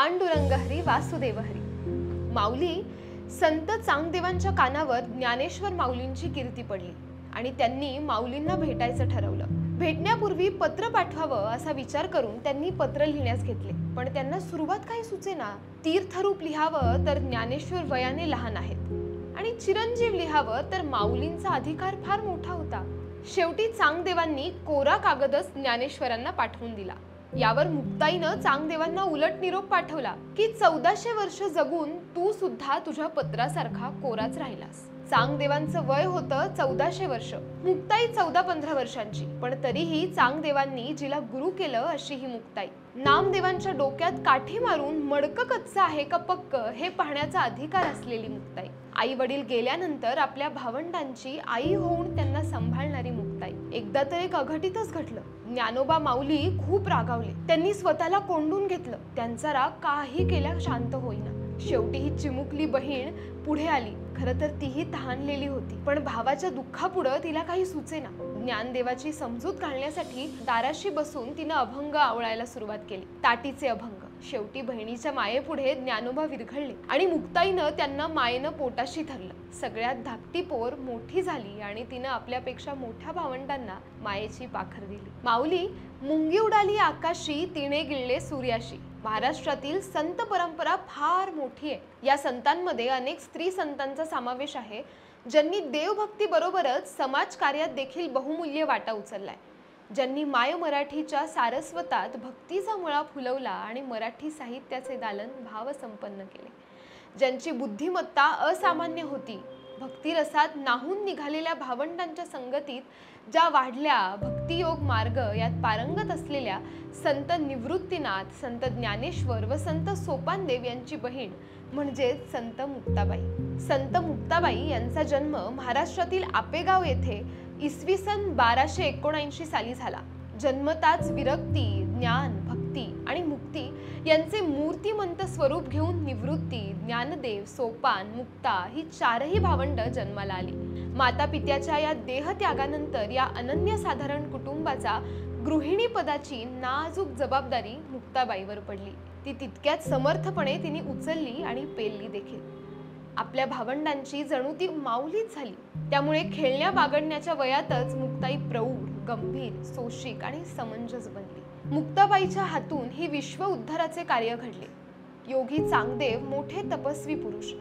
पांडुरंग हरी वासुदेव हरी। माऊली संत चांगदेवांच्या कानावर ज्ञानेश्वर माऊलींची कीर्ती पडली आणि त्यांनी माऊलींना भेटायचं ठरवलं। भेटण्यापूर्वी पत्र पाठवावं असा विचार करून त्यांनी पत्र लिहिण्यास घेतले, पण त्यांना सुरुवात काही सुचेना। तीर्थरूप लिहावं तर ज्ञानेश्वर वयाने लहान आहेत आणि चिरंजीव लिहावं तर माऊलींचा अधिकार फार मोठा होता। शेवटी चांगदेवांनी कोरा कागदच ज्ञानेश्वरांना पाठवून दिला। यावर मुक्ताईनं चांगदेवांना उलट निरोप पाठवला की 1400 वर्ष जगून तू सुद्धा तुझ्या पत्रासारखा कोराच राहिलास। चांगदेवांचं वय होतं 1400 वर्ष, मुक्ताई 14-15 वर्षांची, पण तरीही चांगदेवांनी जिला गुरु केलं अशी ही मुक्ताई। नामदेवांच्या डोक्यात काठी मारून मडकं कच्चं आहे का पक्क हे पाहण्याचा अधिकार असलेली मुक्ताई। आई वडील गेल्यानंतर आपल्या भावंडांची आई होऊन त्यांना सांभाळणारी मुक्ताई। एकदा तर एक अघटितच घडलं। ज्ञानोबा माऊली खूप रागावले, त्यांनी स्वतःला कोंडून घेतलं। त्यांचा राग काही केल्या शांत होईना। शेवटी ही चिमुकली बहीण पुढे आली। खरं तर तीही तहानलेली होती, पण भावाच्या दुःखापुढे तिला काही सुचेना। ज्ञानदेवाची समजूत घालण्यासाठी दाराशी बसून तिनं अभंग आवळायला सुरुवात केली, ताटीचे अभंग। शेवटी बहिणीच्या मायेपुढे ज्ञानोबा विरघळले आणि मुक्ताईनं त्यांना मायेनं पोटाशी धरलं। सगळ्यात धाकटी पोर मोठी झाली आणि तिनं आपल्यापेक्षा मोठ्या भावंडांना मायेची पाखर दिली। माऊली मुंगी उडाली आकाशी, तिने गिळले सूर्याशी। महाराष्ट्रातील संत परंपरा फार मोठी आहे। या संतांमध्ये अनेक स्त्री संतांचा समावेश आहे, ज्यांनी देवभक्ती बरोबरच समाज कार्यात देखील बहुमूल्य वाटा उचललाय। ज्यांनी माय मराठीच्या सारस्वतात भक्तीचा मुळा फुलवला आणि मराठी साहित्याचे दालन भावसंपन्न केले। ज्यांची बुद्धिमत्ता असामान्य होती। भक्तिरसात नाहून निघालेल्या भावंडांच्या संगतीत ज्या वाढल्या, भक्तियोग मार्ग यात पारंगत असलेल्या संत निवृत्तीनाथ, संत ज्ञानेश्वर व संत सोपानदेव यांची बहीण म्हणजे संत मुक्ताबाई। संत मुक्ताबाई यांचा जन्म महाराष्ट्रातील आपेगाव येथे इसवी सन 1279 साली झाला। जन्मताच विरक्ती, ज्ञान, भक्ती आणि मुक्ती यांचे मूर्तिमंत स्वरूप घेऊन निवृत्ती, ज्ञानदेव, सोपान, मुक्ता ही चारही भावंड जन्माला आली। माता पित्याच्या या देहत्यागानंतर या अनन्यसाधारण कुटुंबाचा गृहिणी पदाची नाजूक जबाबदारी मुक्ताबाईवर पडली। ती तितक्याच समर्थपणे तिने उचलली आणि पेलली देखील। आपल्या भावंडांची जणू ती माऊलीच झाली। त्यामुळे खेळण्या बागडण्याच्या वयातच मुक्ताई प्रौढ, गंभीर, सोशिक आणि समंजस बनली। मुक्ताबाईच्या हातून ही विश्व उद्धाराचे कार्य घडले। योगी चांगदेव मोठे तपस्वी पुरुष,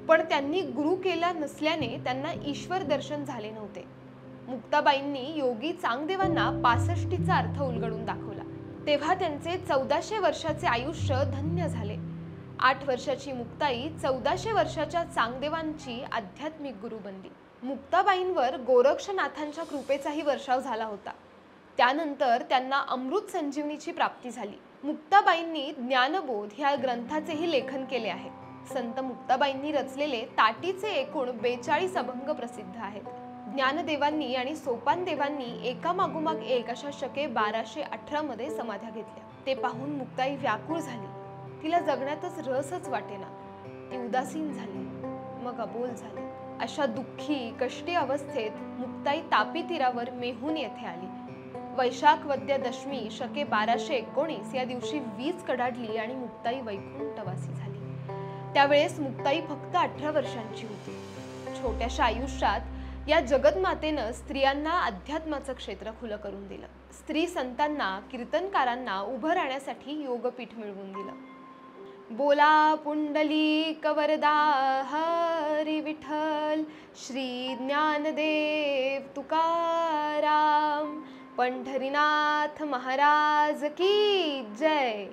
पण त्यांनी गुरु केला नसल्याने त्यांना ईश्वर दर्शन झाले नव्हते। मुक्ताबाईंनी योगी चांगदेवांना 65चा अर्थ उलगडून दाखवला। तेव्हा त्यांचे 1400 वर्षाचे आयुष्य धन्य झाले। 8 वर्षाची मुक्ताई 1400 वर्षाच्या चांगदेवांची आध्यात्मिक गुरु बनली। मुक्ताबाईंवर गोरक्षनाथांच्या कृपेचाही वर्षाव झाला होता। त्यानंतर त्यांना अमृत संजीवनीची प्राप्ती झाली। मुक्ताबाईंनी ज्ञानबोध ह्या ग्रंथाचेही लेखन केले आहे। संत मुक्ताबाईंनी रचलेले ताटीचे एकूण 42 अभंग प्रसिद्ध आहेत। ज्ञानदेवांनी आणि सोपानदेवांनी एकामागोमाग एक अशा शके 1218 मध्ये समाध्या घेतल्या। ते पाहून मुक्ताई व्याकुळ झाली। तिला जगण्यातच रसच वाटेना। ती उदासीन झाली, मग अबोल झाली। अशा दुःखी कष्टी अवस्थेत मुक्ताई तापी तीरावर मेहून येथे आली। वैशाख वद्य दशमी शके 1219 या दिवशी वीज कडाडली आणि मुक्ताई वैकुंठवासी झाली। त्यावेळेस मुक्ताई फक्त 18 वर्षांची होती। छोट्याशा आयुष्यात या जगन्मातेनं स्त्रियांना अध्यात्माचं क्षेत्र खुलं करून दिलं। स्त्री संतांना, कीर्तनकारांना उभं राहण्यासाठी योगपीठ मिळवून दिलं। बोला पुंडलिक वरदा हरी विठ्ठल, श्री ज्ञानदेव तुकाराम, पंढरीनाथ महाराज की जय।